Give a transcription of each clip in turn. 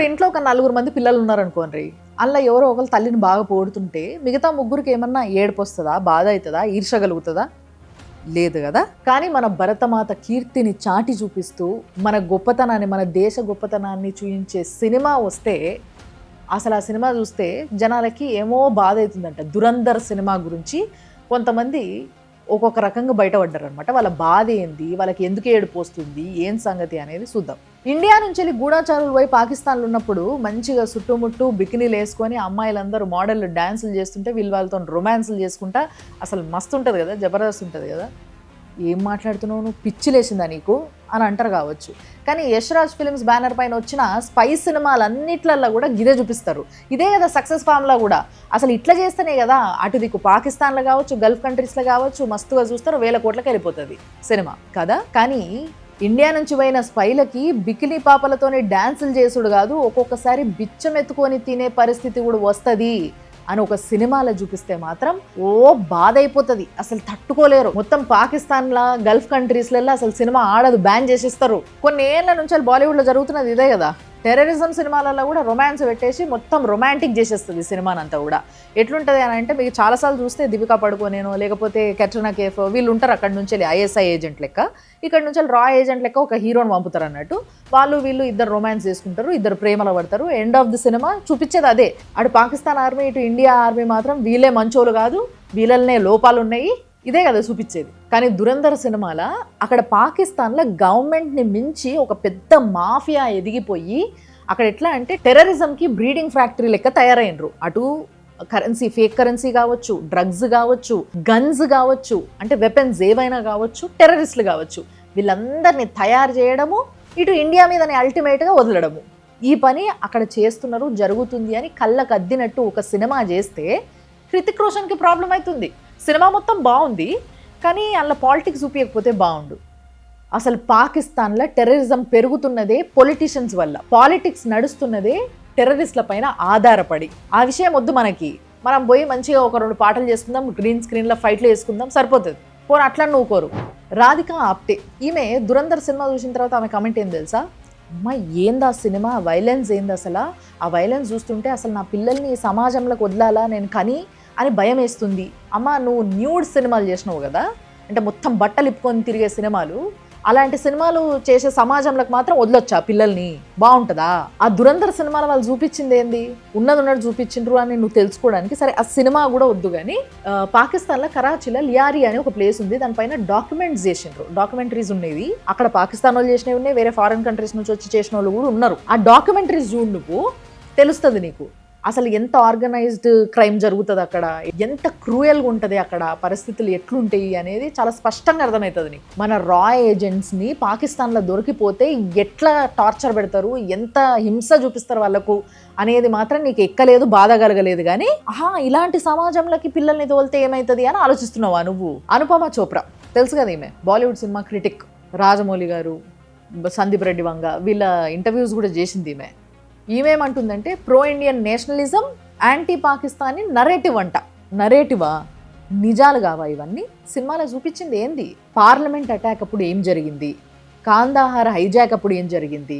ఇంట్లో ఒక 4 మంది పిల్లలు ఉన్నారనుకోండి, అలా ఎవరో ఒకరు తల్లిని బాగా పోడుతుంటే మిగతా ముగ్గురికి ఏమన్నా ఏడుపు వస్తుందా, బాధ అవుతుందా, ఈర్ష్య కలుగుతుందా? లేదు కదా. కానీ మన భరతమాత కీర్తిని చాటి చూపిస్తూ మన గొప్పతనాన్ని, మన దేశ గొప్పతనాన్ని చూపించే సినిమా వస్తే అసలు ఆ సినిమా చూస్తే జనాలకి ఏమో బాధ అవుతుందంట. దురంధర్ సినిమా గురించి కొంతమంది ఒక్కొక్క రకంగా బయటపడ్డారు అనమాట. వాళ్ళ బాధ ఏంది, వాళ్ళకి ఎందుకు ఏడుపు వస్తుంది, ఏం సంగతి అనేది చూద్దాం. ఇండియా నుంచి వెళ్ళి గూఢాచారులు పోయి పాకిస్తాన్లో ఉన్నప్పుడు మంచిగా చుట్టుముట్టు బికినీలు వేసుకొని అమ్మాయిలందరూ మోడల్ డ్యాన్సులు చేస్తుంటే వీళ్ళు వాళ్ళతో రొమాన్సులు చేసుకుంటా అసలు మస్తు ఉంటుంది కదా, జబర్దస్త్ ఉంటుంది కదా. ఏం మాట్లాడుతున్నావు నువ్వు, పిచ్చి లేచిందా నీకు అని అంటారు కావచ్చు. కానీ యష్ రాజ్ ఫిల్మ్స్ బ్యానర్ పైన వచ్చిన స్పై సినిమాలన్నిట్లల్లో కూడా గిదే చూపిస్తారు. ఇదే కదా సక్సెస్ ఫామ్లో కూడా. అసలు ఇట్లా చేస్తేనే కదా అటు దిక్కు పాకిస్తాన్లో కావచ్చు, గల్ఫ్ కంట్రీస్లో కావచ్చు మస్తుగా చూస్తారు, 1000 కోట్లకి వెళ్ళిపోతుంది సినిమా కదా. కానీ ఇండియా నుంచి పోయిన స్పైలకి బికినీ పాపలతోనే డ్యాన్సులు చేసుడు కాదు, ఒక్కొక్కసారి బిచ్చం ఎత్తుకొని తినే పరిస్థితి కూడా వస్తుంది అని ఒక సినిమాలో చూపిస్తే మాత్రం ఓ బాధ అయిపోతుంది, అసలు తట్టుకోలేరు. మొత్తం పాకిస్తాన్లా గల్ఫ్ కంట్రీస్లలో అసలు సినిమా ఆడదు, బ్యాన్ చేసిస్తారు. కొన్ని ఏళ్ళ నుంచి బాలీవుడ్లో జరుగుతున్నది ఇదే కదా. టెర్రరిజం సినిమాలలో కూడా రొమాన్స్ పెట్టేసి మొత్తం రొమాంటిక్ చేసేస్తుంది సినిమానంతా కూడా. ఎట్లుంటుంది అని అంటే మీకు చాలాసార్లు చూస్తే దీపికా పడుకోనేనో లేకపోతే కెట్రినా కైఫ్ వీళ్ళు ఉంటారు అక్కడ నుంచి ఐఎస్ఐ ఏజెంట్ లెక్క, ఇక్కడ నుంచి రా ఏజెంట్ లెక్క ఒక హీరోని పంపుతారు అన్నట్టు. వాళ్ళు వీళ్ళు ఇద్దరు రొమాన్స్ చేసుకుంటారు, ఇద్దరు ప్రేమలో పడతారు. ఎండ్ ఆఫ్ ది సినిమా చూపించేది అదే. అటు పాకిస్తాన్ ఆర్మీ ఇటు ఇండియా ఆర్మీ మాత్రం వీళ్ళే మంచోలు కాదు, వీళ్ళనే లోపాలు ఉన్నాయి, ఇదే కదా చూపించేది. కానీ దురంధర్ సినిమాల అక్కడ పాకిస్తాన్లో గవర్నమెంట్ని మించి ఒక పెద్ద మాఫియా ఎదిగిపోయి అక్కడ ఎట్లా అంటే టెర్రరిజంకి బ్రీడింగ్ ఫ్యాక్టరీ లెక్క తయారైనరు. అటు కరెన్సీ, ఫేక్ కరెన్సీ కావచ్చు, డ్రగ్స్ కావచ్చు, గన్స్ కావచ్చు, అంటే వెపన్స్ ఏవైనా కావచ్చు, టెర్రరిస్టులు కావచ్చు, వీళ్ళందరినీ తయారు చేయడము, ఇటు ఇండియా మీదని అల్టిమేట్గా వదలడము. ఈ పని అక్కడ చేస్తున్నారు, జరుగుతుంది అని కళ్ళకు అద్దినట్టు ఒక సినిమా చేస్తే హృతిక్ రోషన్కి ప్రాబ్లం అవుతుంది. సినిమా మొత్తం బాగుంది కానీ అందులో పాలిటిక్స్ చూపించకపోతే బాగుండు. అసలు పాకిస్తాన్లో టెర్రరిజం పెరుగుతున్నదే పొలిటీషియన్స్ వల్ల, పాలిటిక్స్ నడుస్తున్నదే టెర్రరిస్టుల పైన ఆధారపడి. ఆ విషయం వద్దు మనకి. మనం పోయి మంచిగా ఒక 2 పాటలు చేసుకుందాం, గ్రీన్ స్క్రీన్లో ఫైట్లు వేసుకుందాం, సరిపోతుంది. పోనీ అట్లా నువ్వు కోరు. రాధిక ఆప్టే ఈమె దురంధర్ సినిమా చూసిన తర్వాత ఆమె కమెంట్ ఏం తెలుసా, అమ్మ ఏందా సినిమా, వైలెన్స్ ఏంది అసలు, ఆ వైలెన్స్ చూస్తుంటే అసలు నా పిల్లల్ని సమాజంలోకి వదలాలా నేను కని అని భయం వేస్తుంది. అమ్మ నువ్వు న్యూడ్ సినిమాలు చేసినావు కదా, అంటే మొత్తం బట్టలు ఇప్పుకొని తిరిగే సినిమాలు, అలాంటి సినిమాలు చేసే సమాజంలోకి మాత్రం వదలొచ్చా పిల్లల్ని, బాగుంటుందా? ఆ దురంధర్ సినిమాలో వాళ్ళు చూపించింది ఏంది, ఉన్నది చూపించిండ్రు అని నువ్వు తెలుసుకోవడానికి. సరే ఆ సినిమా కూడా వద్దు కానీ పాకిస్తాన్లో కరాచీలో లియారీ అనే ఒక ప్లేస్ ఉంది, దానిపైన డాక్యుమెంట్స్ చేసిండ్రు, డాక్యుమెంటరీస్ ఉండేవి. అక్కడ పాకిస్తాన్ వాళ్ళు చేసినవి ఉన్నాయి, వేరే ఫారెన్ కంట్రీస్ నుంచి వచ్చి చేసిన వాళ్ళు కూడా ఉన్నారు. ఆ డాక్యుమెంటరీస్ చూడు నువ్వు, తెలుస్తుంది నీకు అసలు ఎంత ఆర్గనైజ్డ్ క్రైమ్ జరుగుతుంది అక్కడ, ఎంత క్రూయల్గా ఉంటుంది అక్కడ, పరిస్థితులు ఎట్లుంటాయి అనేది చాలా స్పష్టంగా అర్థమవుతుంది నీకు. మన రా ఏజెంట్స్ని పాకిస్తాన్లో దొరికిపోతే ఎట్లా టార్చర్ పెడతారు, ఎంత హింస చూపిస్తారు వాళ్ళకు అనేది మాత్రం నీకు ఎక్కలేదు, బాధ కలగలేదు. కానీ ఇలాంటి సమాజంలోకి పిల్లల్ని తోలితే ఏమవుతుంది అని ఆలోచిస్తున్నావా నువ్వు? అనుపమ చోప్రా తెలుసు కదా, ఈమె బాలీవుడ్ సినిమా క్రిటిక్, రాజమౌళి గారు, సందీప్ రెడ్డి వంగ వీళ్ళ ఇంటర్వ్యూస్ కూడా చేసింది ఈమె. ఈమెమంటుందంటే pro Indian nationalism, anti Pakistani narrative అంట. నరేటివా? నిజాలు కావా ఇవన్నీ? సినిమాలో చూపించింది ఏంది? పార్లమెంట్ అటాక్ అప్పుడు ఏం జరిగింది, కాందాహార్ హైజాక్ అప్పుడు ఏం జరిగింది,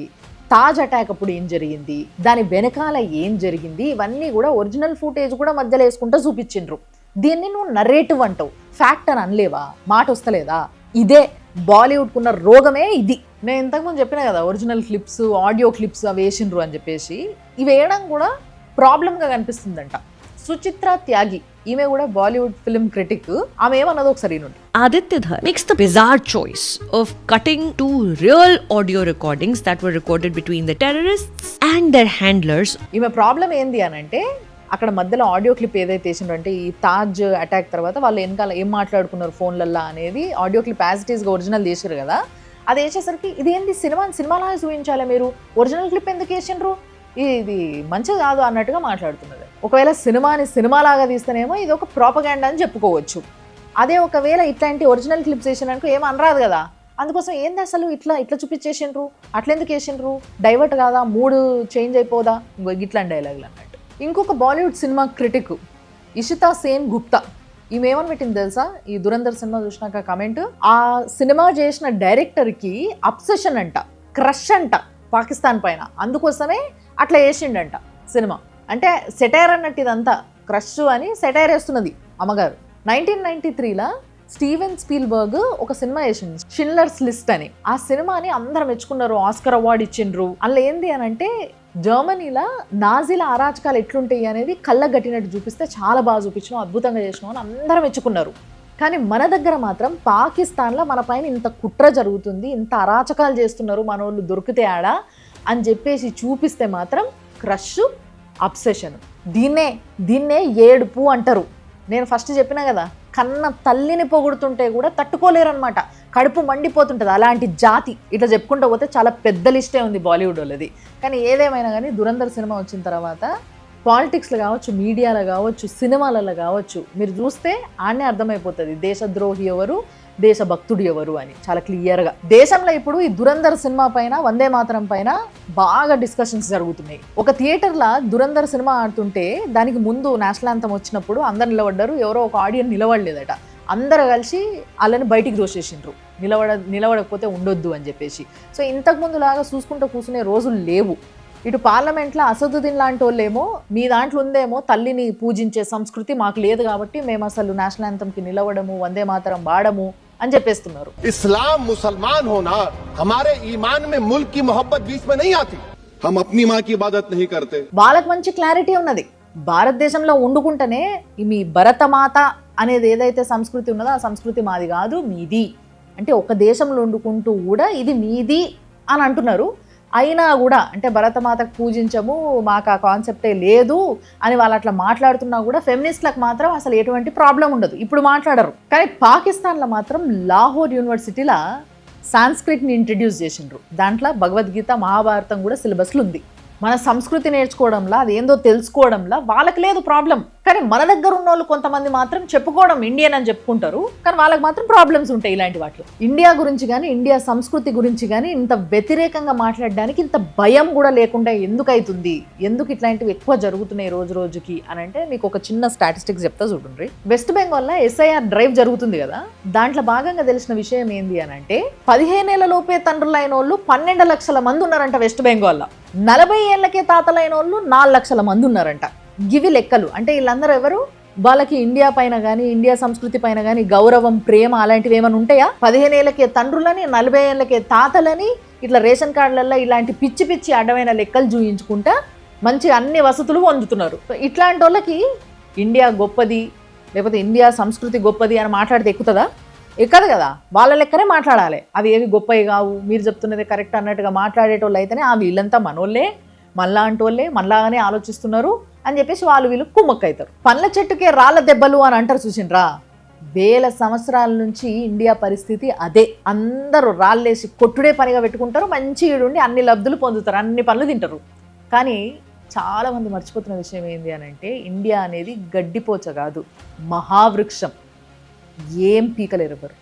తాజ్ అటాక్ అప్పుడు ఏం జరిగింది, దాని వెనకాల ఏం జరిగింది, ఇవన్నీ కూడా ఒరిజినల్ ఫుటేజ్ కూడా మధ్యలో వేసుకుంటూ చూపించిండ్రు. దీన్ని నువ్వు నరేటివ్ అంటావు, ఫ్యాక్ట్ అని అనలేవా? మాట వస్తలేదా? ఇదే బాలీవుడ్కు ఉన్న రోగమే ఇది. నేను ఇంతకుముందు చెప్పినా కదా, ఒరిజినల్ క్లిప్స్, ఆడియో క్లిప్స్ అవి వేసిండ్రు అని చెప్పేసి, ఇవి వేయడం కూడా ప్రాబ్లంగా కనిపిస్తుందంట. సుచిత్ర త్యాగి ఈమె కూడా బాలీవుడ్ ఫిల్మ్ క్రిటిక్, ఆమె ఏమన్నదో ఒకసారి నుండి. Aditya Dhar makes the bizarre choice of cutting 2 real audio recordings that were recorded between the terrorists and their handlers. ఈమె ప్రాబ్లం ఏంది అని అంటే, అక్కడ మధ్యలో ఆడియో క్లిప్ ఏదైతే వేసిండ్రు అంటే ఈ తాజ్ అటాక్ తర్వాత వాళ్ళు వెనకాల ఏం మాట్లాడుకున్నారు ఫోన్లల్లో అనేది ఆడియో క్లిప్ యాజ్ ఇట్ ఈస్గా ఒరిజినల్ చేసారు కదా, అది వేసేసరికి ఇదేంటి సినిమాలాగా చూపించాలి, మీరు ఒరిజినల్ క్లిప్ ఎందుకు వేసిండ్రు, ఇది మంచిది కాదు అన్నట్టుగా మాట్లాడుతున్నది. ఒకవేళ సినిమాని సినిమాలాగా తీస్తేనేమో ఇది ఒక ప్రాపగాండా అని చెప్పుకోవచ్చు. అదే ఒకవేళ ఇట్లాంటి ఒరిజినల్ క్లిప్స్ వేసినానుకో ఏం అనరాదు కదా. అందుకోసం ఏంది అసలు ఇట్లా చూపించేసిండ్రు, అట్లెందుకు వేసిండ్రు, డైవర్ట్ కాదా, మూడు చేంజ్ అయిపోదా, ఇట్లాంటి డైలాగులు అన్నట్టు. ఇంకొక బాలీవుడ్ సినిమా క్రిటిక్ ఇషితా సేన్ గుప్తా, ఈమె ఏమని పెట్టింది తెలుసా, ఈ దురంధర్ సినిమా చూసినాక కమెంట్, ఆ సినిమా చేసిన డైరెక్టర్కి అబ్సెషన్ అంట, క్రష్ అంట పాకిస్తాన్ పైన, అందుకోసమే అట్లా వేసిండంట సినిమా. అంటే సెటైర్ అన్నట్టు ఇదంతా, క్రష్ అని సెటైర్ వేస్తున్నది అమ్మగారు. 1993లో స్టీవెన్ స్పీల్బర్గ్ ఒక సినిమా వేసింది, షిండ్లర్స్ లిస్ట్ అని. ఆ సినిమాని అందరు మెచ్చుకున్నారు, ఆస్కర్ అవార్డు ఇచ్చిండ్రు. అందులో ఏంది అని అంటే జర్మనీలో నాజీల అరాచకాలు ఎట్లుంటాయి అనేది కళ్ళకు గట్టినట్టు చూపిస్తే చాలా బాగా చూపించినాం, అద్భుతంగా చేసినాం అని అందరూ మెచ్చుకున్నారు. కానీ మన దగ్గర మాత్రం పాకిస్తాన్లో మన పైన ఇంత కుట్ర జరుగుతుంది, ఇంత అరాచకాలు చేస్తున్నారు మన వాళ్ళు దొరికితే ఆడ అని చెప్పేసి చూపిస్తే మాత్రం క్రష్, అబ్సెషన్. దీన్నే ఏడుపు అంటారు. నేను ఫస్ట్ చెప్పినా కదా, కన్న తల్లిని పొగుడుతుంటే కూడా తట్టుకోలేరనమాట, కడుపు మండిపోతుంటుంది. అలాంటి జాతి. ఇట్లా చెప్పుకుంటూ పోతే చాలా పెద్ద లిస్టే ఉంది బాలీవుడ్ వాళ్ళది. కానీ ఏదేమైనా కానీ దురంధర్ సినిమా వచ్చిన తర్వాత పాలిటిక్స్లో కావచ్చు, మీడియాలో కావచ్చు, సినిమాలలో కావచ్చు, మీరు చూస్తే ఆడనే అర్థమైపోతుంది దేశద్రోహి ఎవరు, దేశభక్తుడు ఎవరు అని చాలా క్లియర్గా. దేశంలో ఇప్పుడు ఈ దురంధర్ సినిమా పైన, వందే మాతరం పైన బాగా డిస్కషన్స్ జరుగుతున్నాయి. ఒక థియేటర్లో దురంధర్ సినిమా ఆడుతుంటే దానికి ముందు నేషనల్ యాంథమ్ వచ్చినప్పుడు అందరు నిలబడ్డారు, ఎవరో ఒక ఆడియన్స్ నిలబడలేదట. అందరు కలిసి వాళ్ళని బయటికి దోసేసిండ్రు, నిలబడకపోతే ఉండొద్దు అని చెప్పేసి. సో ఇంతకుముందు లాగా చూసుకుంటూ కూర్చునే రోజులు లేవు. ఇటు పార్లమెంట్లో అసదుద్దీన్ లాంటి వాళ్ళేమో మీ దాంట్లో ఉందేమో తల్లిని పూజించే సంస్కృతి, మాకు లేదు కాబట్టి మేము అసలు నేషనల్ యాంథమ్కి నిలవడము, వందే మాతరం వాడము అని చెప్పేస్తున్నారు. इस्लाम मुसलमान होना हमारे ईमान में मुल्क की मोहब्बत बीच में नहीं आती. हम अपनी माँ की इबादत नहीं करते. వాళ్ళకి మంచి క్లారిటీ ఉన్నది. భారతదేశంలో వండుకుంటేనే మీ భరతమాత అనేది ఏదైతే సంస్కృతి ఉన్నదో ఆ సంస్కృతి మాది కాదు, మీది. అంటే ఒక దేశంలో వండుకుంటూ కూడా ఇది మీది అని అంటున్నారు. అయినా కూడా అంటే భరతమాతకు పూజించము, మాకు ఆ కాన్సెప్టే లేదు అని వాళ్ళు అట్లా మాట్లాడుతున్నా కూడా ఫెమినిస్ట్లకు మాత్రం అసలు ఎటువంటి ప్రాబ్లం ఉండదు, ఇప్పుడు మాట్లాడరు. కానీ పాకిస్తాన్లో మాత్రం లాహోర్ యూనివర్సిటీలో సాంస్క్రిట్ని ఇంట్రడ్యూస్ చేసిండ్రు. దాంట్లో భగవద్గీత, మహాభారతం కూడా సిలబస్లు ఉంది. మన సంస్కృతి నేర్చుకోవడంలో, అది ఏందో తెలుసుకోవడంలో వాళ్ళకి లేదు ప్రాబ్లం. కానీ మన దగ్గర ఉన్న వాళ్ళు కొంతమంది మాత్రం చెప్పుకోవడం ఇండియన్ అని చెప్పుకుంటారు, కానీ వాళ్ళకి మాత్రం ప్రాబ్లమ్స్ ఉంటాయి ఇలాంటి వాటిలో. ఇండియా గురించి కానీ, ఇండియా సంస్కృతి గురించి కానీ ఇంత వ్యతిరేకంగా మాట్లాడడానికి ఇంత భయం కూడా లేకుండా ఎందుకు అవుతుంది, ఎందుకు ఇట్లాంటివి ఎక్కువ జరుగుతున్నాయి రోజు రోజుకి అని అంటే మీకు ఒక చిన్న స్టాటిస్టిక్స్ చెప్తా చూడండి. వెస్ట్ బెంగాల్లో ఎస్ఐఆర్ డ్రైవ్ జరుగుతుంది కదా, దాంట్లో భాగంగా తెలిసిన విషయం ఏంది అని అంటే 15 ఏళ్లలోపే తండ్రులైన వాళ్ళు 12 లక్షల మంది ఉన్నారంట వెస్ట్ బెంగాల్లో. 40 ఏళ్లకే తాతలైన వాళ్ళు 4 లక్షల మంది ఉన్నారంట. గివి లెక్కలు. అంటే వీళ్ళందరూ ఎవరు? వాళ్ళకి ఇండియా పైన కానీ, ఇండియా సంస్కృతి పైన కానీ గౌరవం, ప్రేమ అలాంటివి ఏమైనా ఉంటాయా? 15 ఏళ్ళకే తండ్రులని, 40 ఏళ్ళకే తాతలని ఇట్లా రేషన్ కార్డులలో ఇలాంటి పిచ్చి పిచ్చి అడ్డమైన లెక్కలు చూయించుకుంటా మంచి అన్ని వసతులు పొందుతున్నారు. ఇట్లాంటి వాళ్ళకి ఇండియా గొప్పది, లేకపోతే ఇండియా సంస్కృతి గొప్పది అని మాట్లాడితే ఎక్కుతుందా? ఎక్కదు కదా. వాళ్ళ లెక్కనే మాట్లాడాలి. అవి ఏవి గొప్పవి కావు, మీరు చెప్తున్నది కరెక్ట్ అన్నట్టుగా మాట్లాడేటోళ్ళు అయితేనే వీళ్ళంతా మనోళ్ళే, మనలాంటోళ్ళే, మనలాగానే ఆలోచిస్తున్నారు అని చెప్పేసి వీళ్ళు కుమ్మక్కవుతారు. పండ్ల చెట్టుకే రాళ్ళ దెబ్బలు అని అంటారు చూసిండ్రా. వేల సంవత్సరాల నుంచి ఇండియా పరిస్థితి అదే. అందరూ రాళ్ళేసి కొట్టుడే పనిగా పెట్టుకుంటారు, మంచి ఈడుండి అన్ని లబ్ధులు పొందుతారు, అన్ని పనులు తింటారు. కానీ చాలామంది మర్చిపోతున్న విషయం ఏంటి అని అంటే ఇండియా అనేది గడ్డిపోచ కాదు, మహావృక్షం. ఏం పీకలేరు ఎవరు.